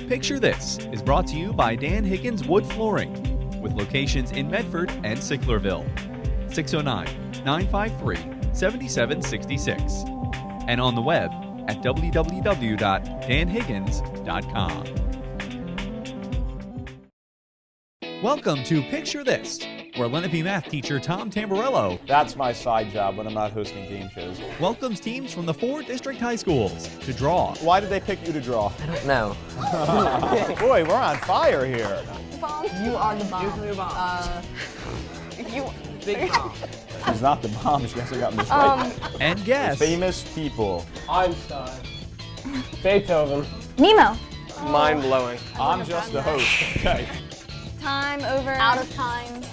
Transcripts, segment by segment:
Picture This is brought to you by Dan Higgins Wood Flooring, with locations in Medford and Sicklerville. 609-953-7766. And on the web at www.danhiggins.com. Welcome to Picture This, where Lenape math teacher Tom Tamborello That's my side job when I'm not hosting game shows. welcomes teams from the 4 district high schools to draw. Why did they pick you to draw? I don't know. Boy, we're on fire here. Bomb. You are the bomb. Nuclear bomb. You big bomb. She's not the bomb. She hasn't gotten this right. And guess Famous people. Einstein. Beethoven. Nemo. Mind-blowing. I'm just the host. Okay. Time over. Out of time.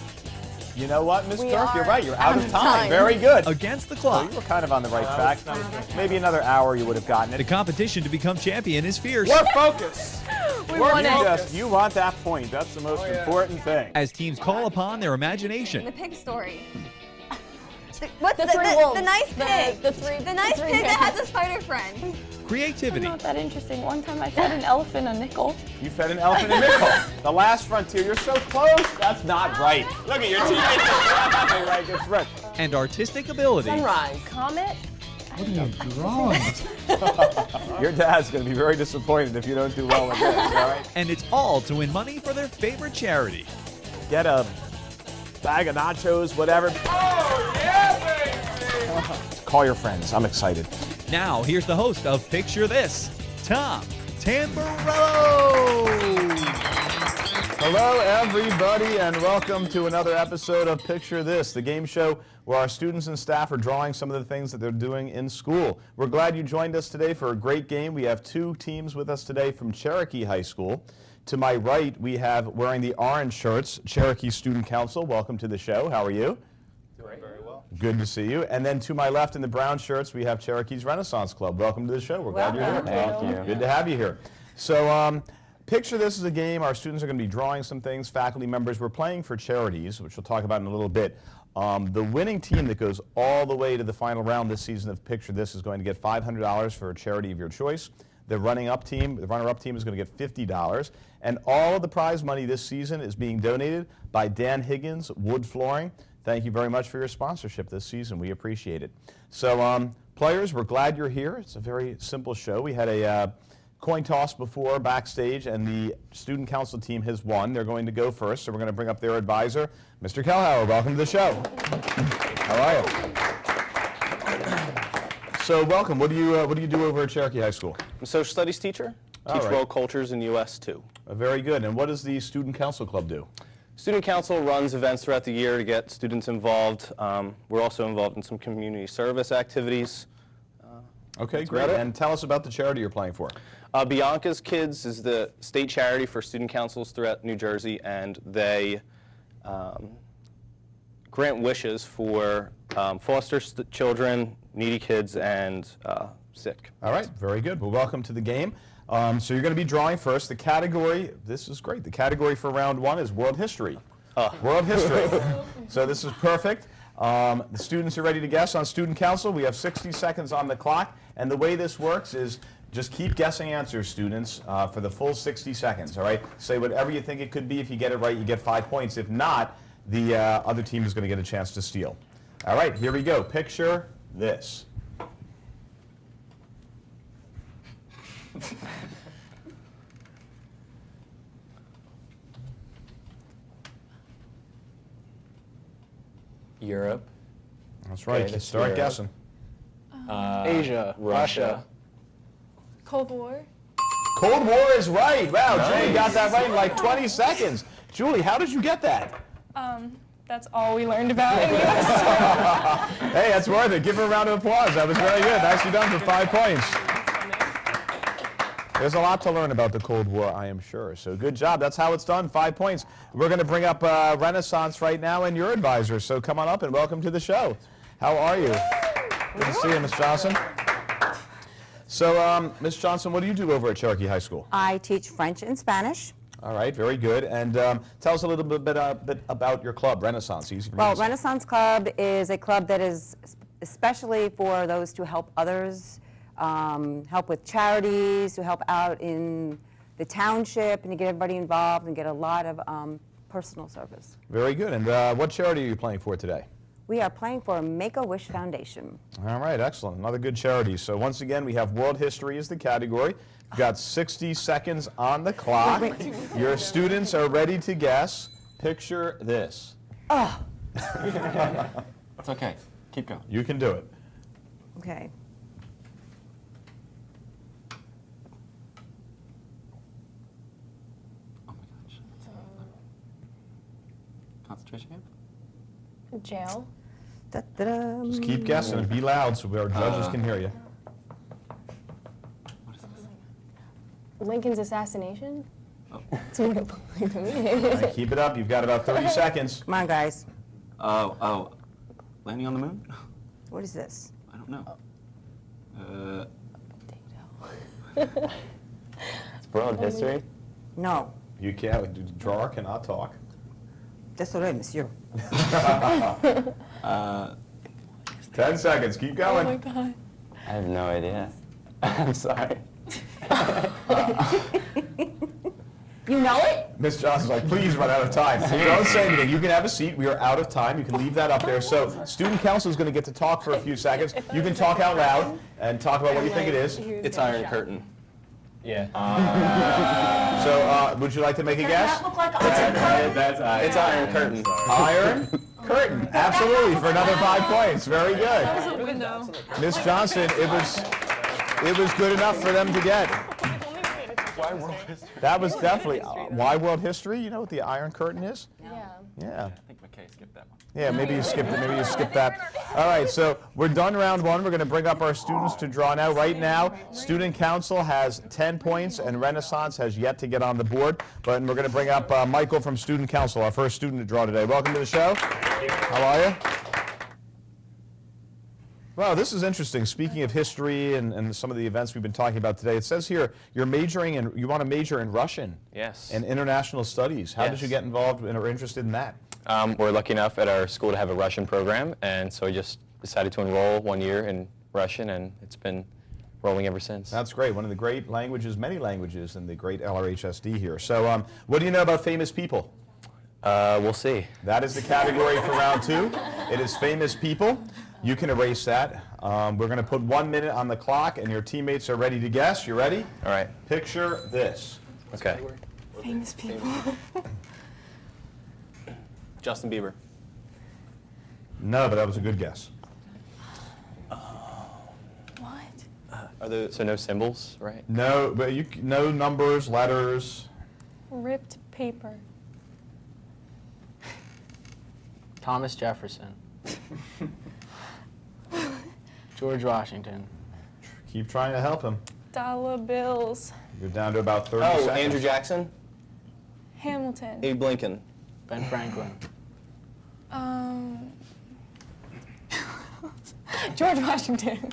You know what, Miss We Turk? You're are right. You're out of out of time. time. Very good. against the So clock. you were kind of on the right track. Maybe another hour you would have gotten The it. competition to become champion is fierce. We're focused. We won it. You want that point. That's the most important thing. As teams call upon their imagination. The pig story. What's The three wolves. the nice pig? The three The nice three pig that pigs. has a spider friend. Creativity. Not that interesting. One time I fed an elephant a nickel. You fed an elephant a nickel. The last frontier. You're so close. That's not right. Look at your teammates. Nothing right. It's right. And artistic ability. Sunrise. Comet. Your dad's going to be very disappointed if you don't do well with this, all right? And it's all to win money for their favorite charity. Get a bag of nachos, whatever. Oh, yeah, baby! Call your friends. I'm excited. Now, here's the host of Picture This, Tom Tamborello. Hello, everybody, and welcome to another episode of Picture This, the game show where our students and staff are drawing some of the things that they're doing in school. We're glad you joined us today for a great game. We have 2 teams with us today from Cherokee High School. To my right, we have, wearing the orange shirts, Cherokee Student Council. Welcome to the show. How are you? Doing very well. Good to see you. And then to my left in the brown shirts, we have Cherokee's Renaissance Club. Welcome to the show. We're glad you're here. Thank you. Good to have you here. So, Picture This is a game. Our students are going to be drawing some things. Faculty members, we're playing for charities, which we'll talk about in a little bit. The winning team that goes all the way to the final round this season of Picture This is going to get $500 for a charity of your choice. The runner-up team is going to get $50. And all of the prize money this season is being donated by Dan Higgins Wood Flooring. Thank you very much for your sponsorship this season. We appreciate it. So, players, we're glad you're here. It's a very simple show. We had a coin toss before backstage, and the student council team has won. They're going to go first, so we're going to bring up their advisor, Mr. Kelhauer. Welcome to the show. How are you? So, welcome. What do you do over at Cherokee High School? I'm a social studies teacher. All Teach right. world cultures in US too. Very good. And what does the student council club do? Student Council runs events throughout the year to get students involved. We're also involved in some community service activities. Okay, great. about it. And tell us about the charity you're playing for. Bianca's Kids is the state charity for student councils throughout New Jersey, and they grant wishes for foster children, needy kids, and sick. All right, very good. Well, welcome to the game. So you're going to be drawing first. The category, this is great. The category for round 1 is world history. World history. So this is perfect. The students are ready to guess on student council. We have 60 seconds on the clock. And the way this works is just keep guessing answers, students, for the full 60 seconds, all right? Say whatever you think it could be. If you get it right, you get 5 points. If not, the other team is going to get a chance to steal. All right, here we go. Picture this. Europe. That's right. Okay, that's Start Europe. guessing. Asia, Russia. Cold War. Cold War is right. Wow, Julie Nice. got that right in like 20 seconds. Julie, how did you get that? That's all we learned about in US. Hey, that's worth it. Give her a round of applause. That was very good. Nicely done for 5 points. There's a lot to learn about the Cold War, I am sure. So good job. That's how it's done. 5 points. We're going to bring up Renaissance right now and your advisor. So come on up and welcome to the show. How are you? Good to see you, Ms. Johnson. So, Ms. Johnson, what do you do over at Cherokee High School? I teach French and Spanish. All right, very good. And tell us a little bit about your club, Renaissance. Easy for me Well, to say. Renaissance Club is a club that is especially for those to help others, help with charities, to help out in the township and to get everybody involved and get a lot of personal service. Very good. And what charity are you playing for today? We are playing for Make-A-Wish Foundation. All right, excellent. Another good charity. So once again, we have world history as the category. We've got 60 seconds on the clock. Your students are ready to guess. Picture this. Oh, It's okay. Keep going. You can do it. okay. Oh my gosh. Concentration camp? Jail. Da-da-dum. Just keep guessing and be loud so our judges can hear you. What is this? Lincoln's assassination? Oh. That's what it looked like to me. All right, keep it up. You've got about 30 seconds. Come on, guys. Oh. Landing on the moon? What is this? I don't know. It's world history. No. You can't. The drawer cannot talk. Désolé, monsieur. 10 seconds. Keep Oh my going. god. I have no idea. I'm sorry. You know it? Miss Johnson's like, please run out of time. Don't say anything. You can have a seat. We are out of time. You can leave that up there. So student council is going to get to talk for a few seconds. You can talk out loud and talk about what you think it is. It's Iron Curtain. Yeah. So would you like to make a guess? It's Iron Curtain. Iron Curtain. Absolutely, for another 5 points. Very good. Miss Johnson, it was good enough for them to get. Why world history? That was definitely, why world history? You know what the Iron Curtain is? Yeah. Yeah. I think McKay skipped that one. Yeah, maybe you skipped it. Maybe you skipped that. All right, so we're done round one. We're going to bring up our students to draw now. Right now, Student Council has 10 points, and Renaissance has yet to get on the board. But we're going to bring up Michael from Student Council, our first student to draw today. Welcome to the show. How are you? Well, this is interesting. Speaking of history and some of the events we've been talking about today, it says here you're majoring in, you want to major in Russian Yes. and international studies. How did Yes. you get involved or interested in that? We're lucky enough at our school to have a Russian program, and so we just decided to enroll 1 year in Russian, and it's been rolling ever since. That's great. One of the great languages, many languages in the great LRHSD here. So what do you know about famous people? We'll see. That is the category for round two. It is famous people. You can erase that. We're going to put 1 minute on the clock, and your teammates are ready to guess. You ready? All right. Picture this. Okay. Famous people. Justin Bieber. No, but that was a good guess. What? Are there so no symbols, right? No, but no numbers, letters. Ripped paper. Thomas Jefferson. George Washington. Keep trying to help him. Dollar bills. You're down to about 30 Oh, seconds. Andrew Jackson. Hamilton. Abe Lincoln. Ben Franklin. George Washington.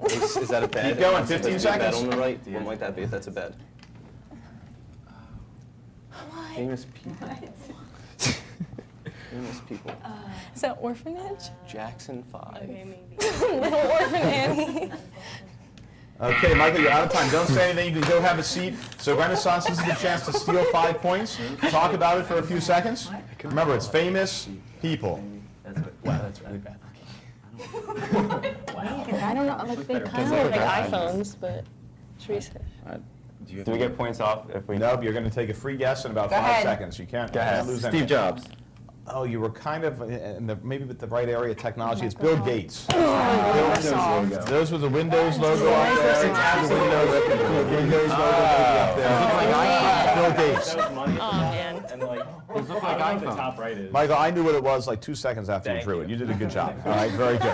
Is that a bed? Keep going, That's 15 a bed seconds. on the right. Wouldn't like that be if that's a bed. Famous people. Famous people. Is that orphanage? Jackson 5. Little Orphan Annie. Okay, Michael, you're out of time. Don't say anything. You can go have a seat. So Renaissance, this is the chance to steal 5 points. Talk about it for a few seconds. Remember, it's famous people. Wow, that's really bad. I don't know, like they kind of look like iPhones, but it's research. Do we get points off if we... Nope, you're going to take a free guess in about Go 5 ahead. seconds. You can't, Go ahead. lose Steve anything. Jobs. Oh, you were kind of in the, maybe with the right area of technology. It's Bill Gates. Microsoft. Those were the Windows logo up there. The Windows logo maybe up there. Bill Gates. Those look like iPhones. The top right is. Michael, I knew what it was like 2 seconds after you drew it. You did a good job. All right, very good.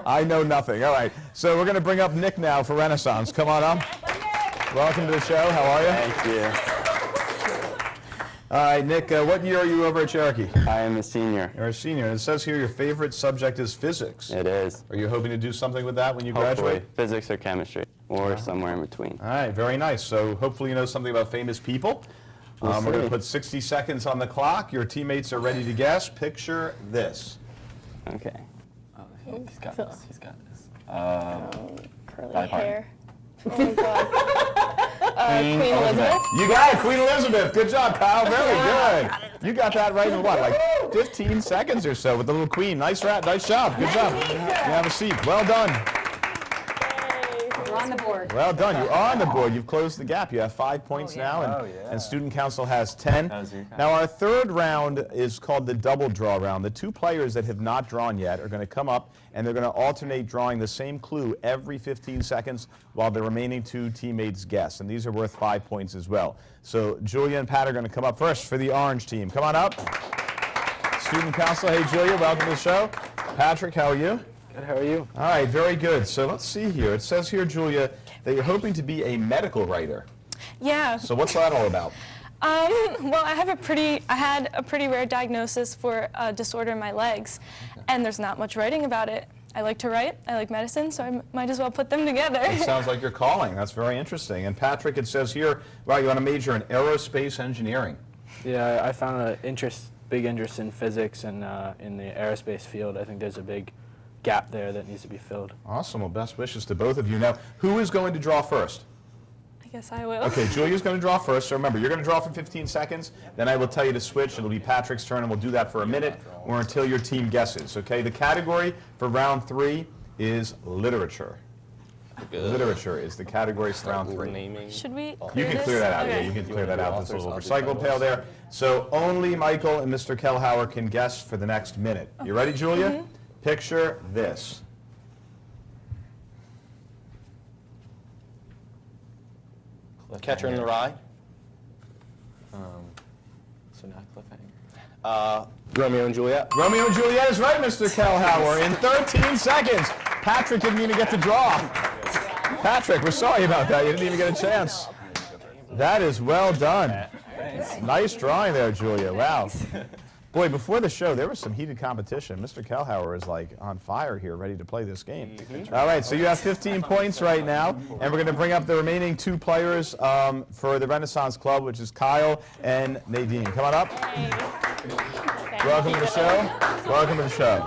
I know nothing. All right, so we're going to bring up Nick now for Renaissance. Come on up. Welcome to the show. How are you? Thank you. All right, Nick, what year are you over at Cherokee? I am a senior. You're a senior. And it says here your favorite subject is physics. It is. Are you hoping to do something with that when you Hopefully, graduate? physics or chemistry, or somewhere in between. All right, very nice. So hopefully you know something about famous people. We're going to see. put 60 seconds on the clock. Your teammates are ready to guess. Picture this. Okay. Oh, he's got this. He's got this. curly Die hard. hair. Oh my god. Queen Elizabeth. You got it, Queen Elizabeth. Good job, Kyle. Very good. You got that right in what, like 15 seconds or so with the little queen. Nice job. Good job. You have a seat. Well done. You're on the board. Well done. You are on the board. You've closed the gap. You have 5 points now, and Student Council has 10. Now, our third round is called the double draw round. The two players that have not drawn yet are going to come up, and they're going to alternate drawing the same clue every 15 seconds while the remaining two teammates guess. And these are worth 5 points as well. So Julia and Pat are going to come up first for the orange team. Come on up. Student Council. Hey, Julia, welcome to the show. Patrick, how are you? Good, how are you? All right, very good. So let's see here. It says here, Julia, that you're hoping to be a medical writer. Yeah. So what's that all about? Well, I had a pretty rare diagnosis for a disorder in my legs, and there's not much writing about it. I like to write, I like medicine, so I might as well put them together. It sounds like your calling. That's very interesting. And Patrick, it says here, wow, you want to major in aerospace engineering. Yeah, I found a big interest in physics and in the aerospace field. I think there's a big gap there that needs to be filled. Awesome. Well, best wishes to both of you. Now, who is going to draw first? I guess I will. Okay, Julia's going to draw first. So remember, you're going to draw for 15 seconds. Then I will tell you to switch. It'll be Patrick's turn, and we'll do that for a minute or until your team guesses. Okay, the category for round 3 is literature. Literature is the category for round 3. Should we You can clear that out. Okay. Yeah, you can clear that out. This little recycle pail there. So only Michael and Mr. Kellhauer can guess for the next minute. You ready, Julia? Picture this. Catcher in the Rye. So not cliffhanger. Romeo and Juliet. Romeo and Juliet is right, Mr. Kellhauer, in 13 seconds. Patrick didn't even get to draw. Patrick, we're sorry about that. You didn't even get a chance. That is well done. Nice drawing there, Julia. Wow. Boy, before the show, there was some heated competition. Mr. Kellhauer is like on fire here, ready to play this game. All right, so you have 15 points right now, and we're going to bring up the remaining two players for the Renaissance Club, which is Kyle and Nadine. Come on up. Welcome to the show. Welcome to the show.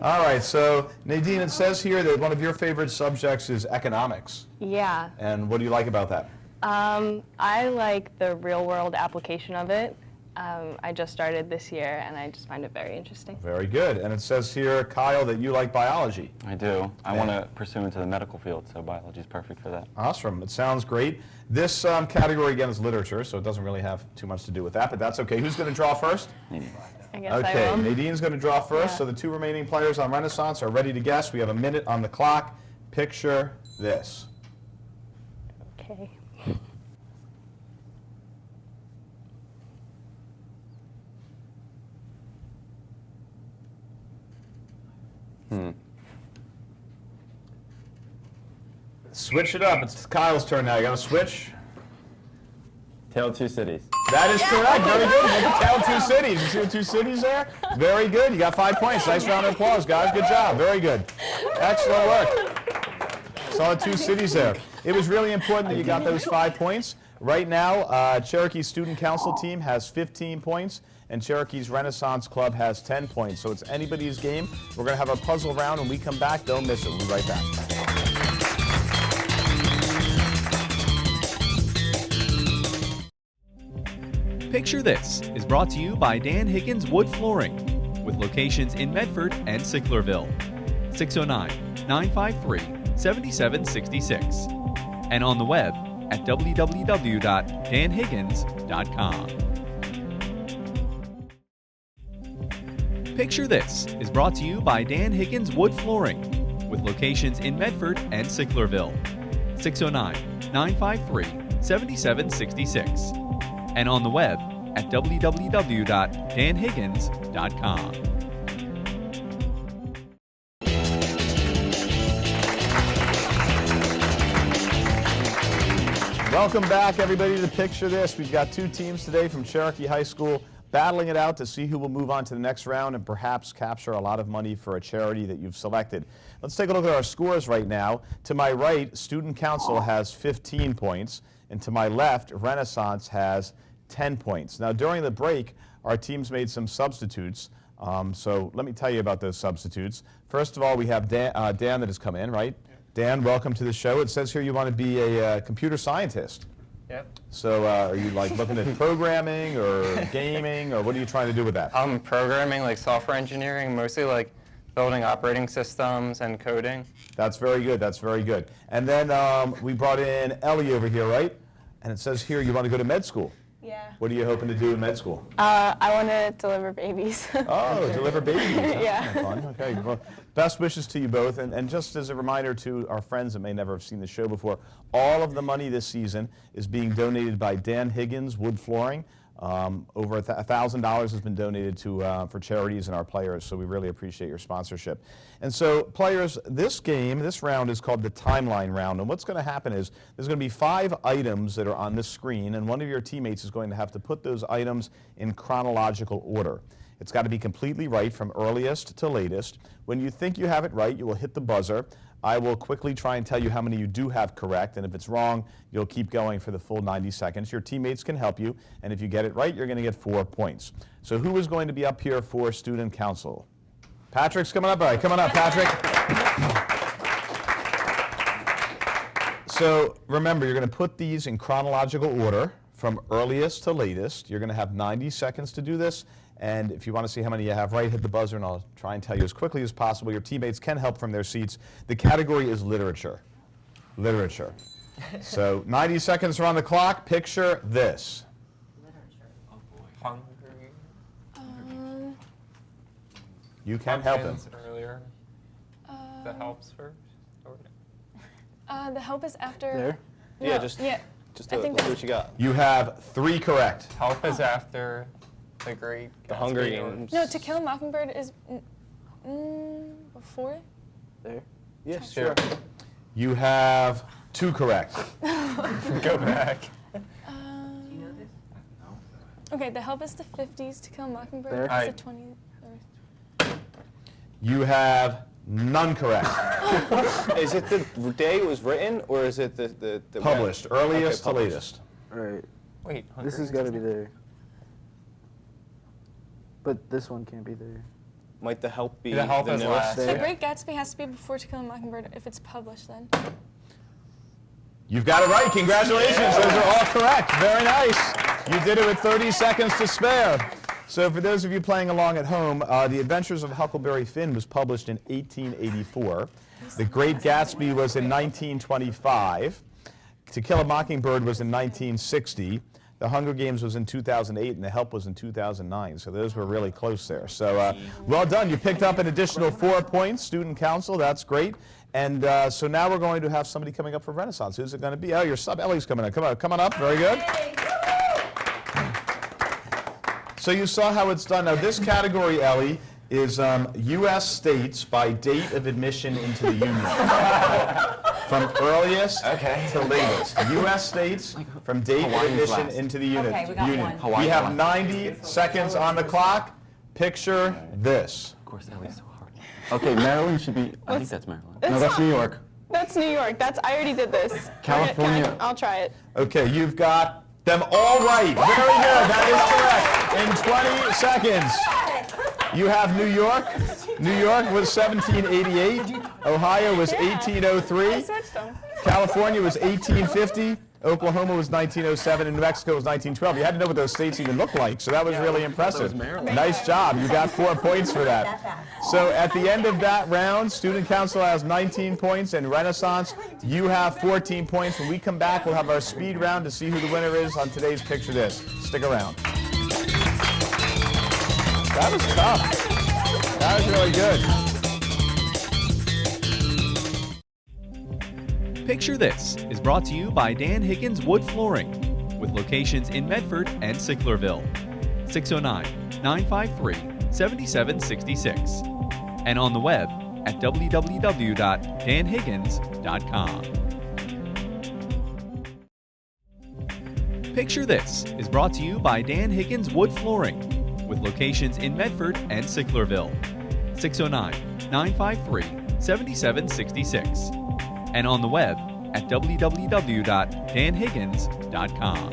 All right, so Nadine, it says here that one of your favorite subjects is economics. Yeah. And what do you like about that? I like the real-world application of it. I just started this year, and I just find it very interesting. Very good. And it says here, Kyle, that you like biology. I do. I want to pursue into the medical field, so biology is perfect for that. Awesome. It sounds great. This category, again, is literature, so it doesn't really have too much to do with that, but that's okay. Who's going to draw first? I guess Okay, I will. Nadine's going to draw first, Yeah. so the two remaining players on Renaissance are ready to guess. We have a minute on the clock. Picture this. Okay. Switch it up. It's Kyle's turn now. You got to switch. Tale of Two Cities. That is correct. Very good. Look at Tale of Two Cities. You see the two cities there? Very good. You got 5 points. Nice round of applause, guys. Good job. Very good. Excellent work. Saw the two cities there. It was really important that you got those 5 points. Right now, Cherokee Student Council team has 15 points, and Cherokee's Renaissance Club has 10 points. So it's anybody's game. We're going to have a puzzle round. When we come back, don't miss it. We'll be right back. Picture This is brought to you by Dan Higgins Wood Flooring, with locations in Medford and Sicklerville. 609-953-7766. And on the web at www.danhiggins.com. Picture This is brought to you by Dan Higgins Wood Flooring, with locations in Medford and Sicklerville. 609-953-7766. And on the web at www.danhiggins.com. Welcome back, everybody, to Picture This. We've got two teams today from Cherokee High School battling it out to see who will move on to the next round and perhaps capture a lot of money for a charity that you've selected. Let's take a look at our scores right now. To my right, Student Council has 15 points, and to my left, Renaissance has 10 points. Now, during the break, our teams made some substitutes. So let me tell you about those substitutes. First of all, we have Dan that has come in, right? Dan, welcome to the show. It says here you want to be a computer scientist. Yep. So are you like looking at programming or gaming, or what are you trying to do with that? Programming, like software engineering, mostly like building operating systems and coding. That's very good. That's very good. And then we brought in Ellie over here, right? And it says here you want to go to med school. Yeah. What are you hoping to do in med school? I want to deliver babies. Oh, deliver babies. That's Yeah. kinda fun. Okay. Well, best wishes to you both. And just as a reminder to our friends that may never have seen the show before, all of the money this season is being donated by Dan Higgins Wood Flooring. Over $1,000 has been donated to for charities and our players, so we really appreciate your sponsorship. And so, players, this round is called the timeline round. And what's going to happen is there's going to be 5 items that are on this screen, and one of your teammates is going to have to put those items in chronological order. It's got to be completely right from earliest to latest. When you think you have it right, you will hit the buzzer. I will quickly try and tell you how many you do have correct, and if it's wrong, you'll keep going for the full 90 seconds. Your teammates can help you, and if you get it right, you're going to get 4 points. So who is going to be up here for student council? Patrick's coming up. All right, come on up, Patrick. So remember, you're going to put these in chronological order from earliest to latest. You're going to have 90 seconds to do this. And if you want to see how many you have right, hit the buzzer, and I'll try and tell you as quickly as possible. Your teammates can help from their seats. The category is literature. Literature. So 90 seconds are on the clock. Picture this. Hungry. You can help him. Earlier. The helps first. The help is after. There? No, Yeah, just yeah. just I think see what you got. You have 3 correct. Help is after the Great The Hunger Gatsby or- Games. No, To Kill a Mockingbird is before. There? Yeah, sure. You have 2 correct. Go back. Okay, The Help is the 50s. To Kill a Mockingbird There. is Alright. the 20s. You have none correct. Is it the day it was written, or is it the Published, earliest to published. latest. All right. Wait, This has got to be there. But this one can't be there. Might the help be The Help the is newest? last. The There. Great Gatsby has to be before To Kill a Mockingbird if it's published then. You've got it right. Congratulations. Those are all correct. Very nice. You did it with 30 seconds to spare. So for those of you playing along at home, The Adventures of Huckleberry Finn was published in 1884. The Great Gatsby was in 1925. To Kill a Mockingbird was in 1960. The Hunger Games was in 2008, and The Help was in 2009. So those were really close there. So well done. You picked up an additional 4 points. Student council, that's great. And so now we're going to have somebody coming up for Renaissance. Who's it going to be? Oh, your sub Ellie's coming up. Come on up. Very good. So you saw how it's done. Now this category, Ellie, is U.S. states by date of admission into the Union. From earliest to latest. U.S. states from date of admission into the Union. Okay, we got one. We have 90 seconds on the clock. Picture this. Of course, that was so hard. Okay, Maryland should be. I think that's Maryland. That's No, that's New York. That's New York. I already did this. California. I'll try it. Okay, you've got them all right. Very good. That is correct. In 20 seconds. You have New York. New York was 1788. Ohio was 1803. Switched them. California was 1850. Oklahoma was 1907, and New Mexico was 1912. You had to know what those states even looked like, so that was really impressive. Nice job. You got 4 points for that. So at the end of that round, Student Council has 19 points, and Renaissance, you have 14 points. When we come back, we'll have our speed round to see who the winner is on today's Picture This. Stick around. That was tough. That was really good. Picture This is brought to you by Dan Higgins Wood Flooring, with locations in Medford and Sicklerville. 609-953-7766. And on the web at www.danhiggins.com. Picture This is brought to you by Dan Higgins Wood Flooring, with locations in Medford and Sicklerville. 609-953-7766. And on the web at www.danhiggins.com.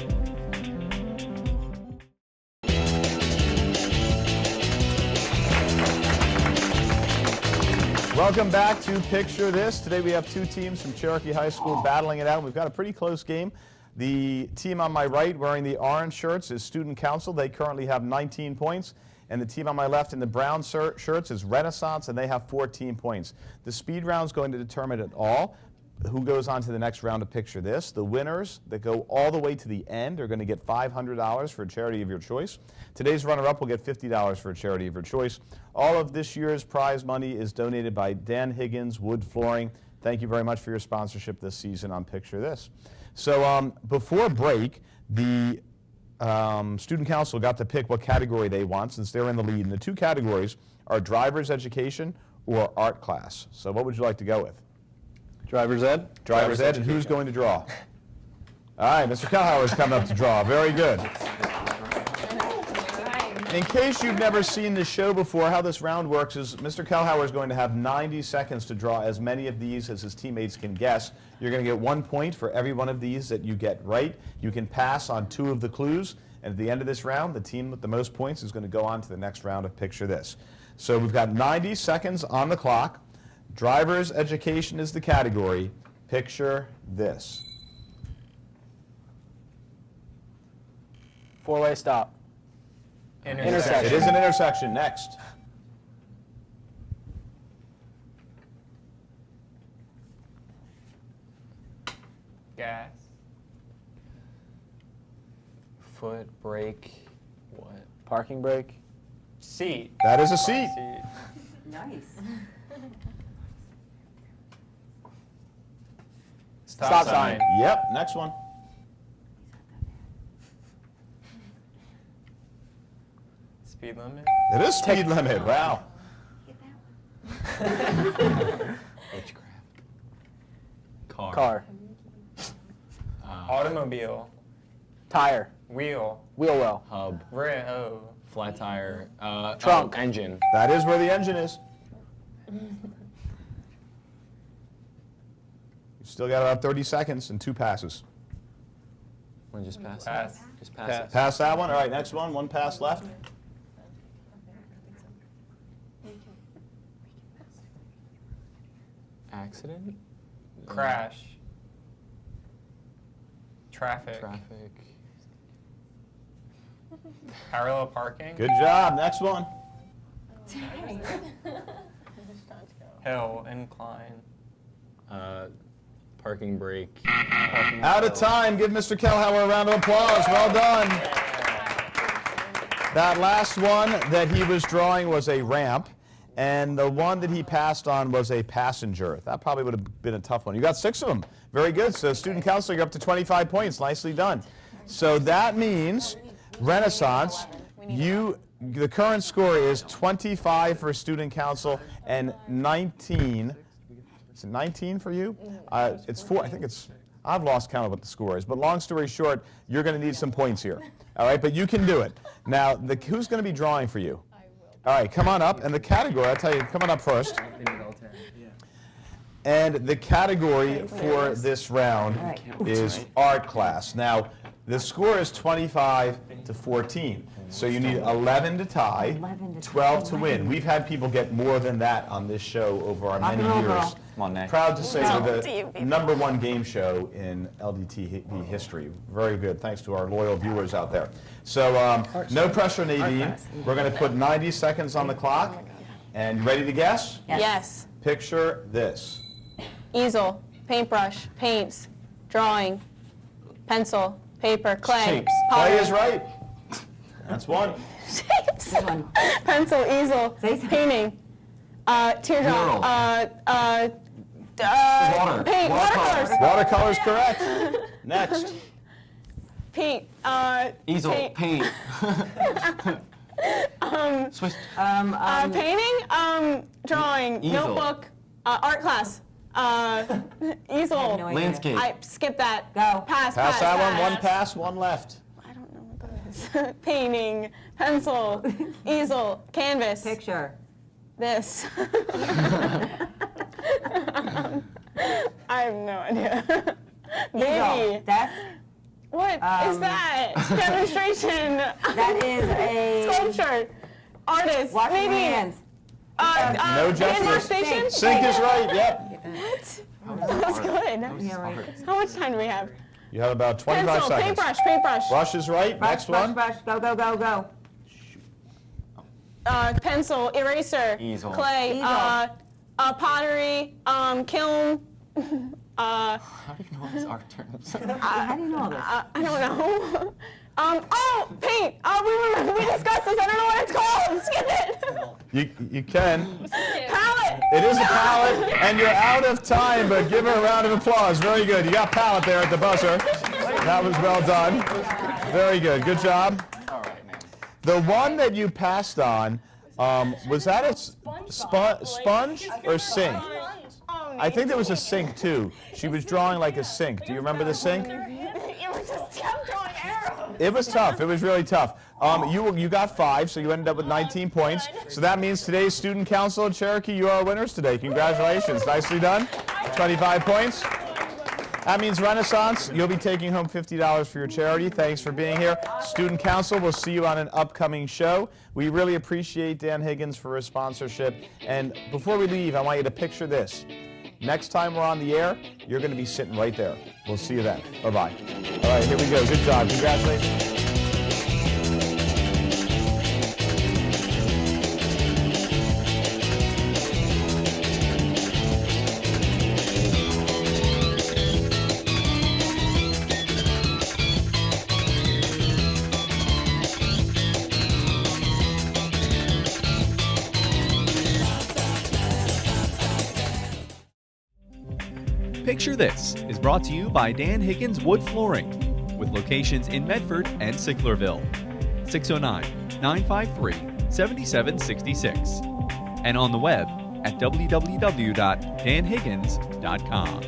Welcome back to Picture This. Today we have two teams from Cherokee High School battling it out. We've got a pretty close game. The team on my right wearing the orange shirts is Student Council. They currently have 19 points. And the team on my left in the brown shirts is Renaissance, and they have 14 points. The speed round is going to determine it all. Who goes on to the next round of Picture This? The winners that go all the way to the end are going to get $500 for a charity of your choice. Today's runner-up will get $50 for a charity of your choice. All of this year's prize money is donated by Dan Higgins Wood Flooring. Thank you very much for your sponsorship this season on Picture This. So before break, the Student Council got to pick what category they want since they're in the lead. And the two categories are driver's education or art class. So what would you like to go with? Driver's ed? Driver's ed, and who's going to draw? All right, Mr. Kellhauer is coming up to draw. Very good. In case you've never seen this show before, how this round works is Mr. Kellhauer is going to have 90 seconds to draw as many of these as his teammates can guess. You're going to get 1 point for every one of these that you get right. You can pass on 2 of the clues, and at the end of this round, the team with the most points is going to go on to the next round of Picture This. So we've got 90 seconds on the clock. Driver's education is the category. Picture this. Four-way stop. Intersection. It is an intersection. Next. Gas. Foot, brake, what? Parking brake. Seat. That is a seat. Nice. Stop sign. Yep. Next one. Speed limit. It is speed limit. Wow. Witchcraft. Car. Automobile. Tire. Wheel. Wheel well. Hub. Flat tire. Trunk. Engine. That is where the engine is. You've still got about 30 seconds and 2 passes. Want to just pass? Pass. Just pass it. Pass that one. All right, next one. 1 pass left. Accident. Crash. Traffic. Parallel parking. Good job. Next one. Hill. Incline. Parking brake. Out of time. Give Mr. Kellhauer a round of applause. Well done. That last one that he was drawing was a ramp, and the one that he passed on was a passenger. That probably would have been a tough one. You got 6 of them. Very good. So Student Council, you're up to 25 points. Nicely done. So that means Renaissance, the current score is 25 for Student Council and 19. Is it 19 for you? It's 4. I think it's. I've lost count of what the score is. But long story short, you're going to need some points here. All right, but you can do it. Now, who's going to be drawing for you? All right, come on up. And the category, I'll tell you, come on up first. And the category for this round is art class. Now, the score is 25 to 14. So you need 11 to tie, 12 to win. We've had people get more than that on this show over our many years. Come on, Nick. Proud to say we're the #1 game show in LDTV history. Very good. Thanks to our loyal viewers out there. So no pressure, Nadine. We're going to put 90 seconds on the clock. And you ready to guess? Yes. Picture this. Easel, paintbrush, paints, drawing, pencil, paper, clay. Shapes. Clay is right. That's one. Shapes. Good one. Pencil, easel, Say something. painting, teardrop, Water. paint, watercolors, Watercolor's correct. Next. paint, Easel. paint. Paint. Switch. Painting, drawing, Easel. notebook, art class, easel. No idea. Landscape. I skipped that. Go. Pass, Pass that one. 1 pass, 1 left. I don't know what that is. Painting, pencil, easel, canvas. Picture. This. I have no idea. Baby. Easel. Desk. What is that? Demonstration. That is a Sculpture. Artist. washing Maybe. hands. No justice. Station? Sink is right, yep. That's good. Yeah, right. How much time do we have? You have about 25 Pencil, seconds. paintbrush. Brush is right. Next one. Brush, go, go, go, go. Pencil, eraser, Easel. clay, Easel. pottery, kiln. How do you know these art terms? How do you know this? I don't know. Paint. We discussed this. I don't know what it's called. Skip it. You can. Palette. It is a palette, and you're out of time, but give her a round of applause. Very good. You got palette there at the buzzer. That was well done. Very good. Good job. All right, man. The one that you passed on, was that a sponge or sink? I think there was a sink too. She was drawing like a sink. Do you remember the sink? It just kept drawing arrows. It was tough. It was really tough. You got 5, so you ended up with 19 points. So that means today's Student Council at Cherokee, you are winners today. Congratulations. Nicely done. 25 points. That means Renaissance, you'll be taking home $50 for your charity. Thanks for being here. Student Council, we'll see you on an upcoming show. We really appreciate Dan Higgins for his sponsorship. And before we leave, I want you to picture this. Next time we're on the air, you're going to be sitting right there. We'll see you then. Bye-bye. All right, here we go. Good job. Congratulations. Picture This is brought to you by Dan Higgins Wood Flooring, with locations in Medford and Sicklerville. 609-953-7766. And on the web at www.danhiggins.com.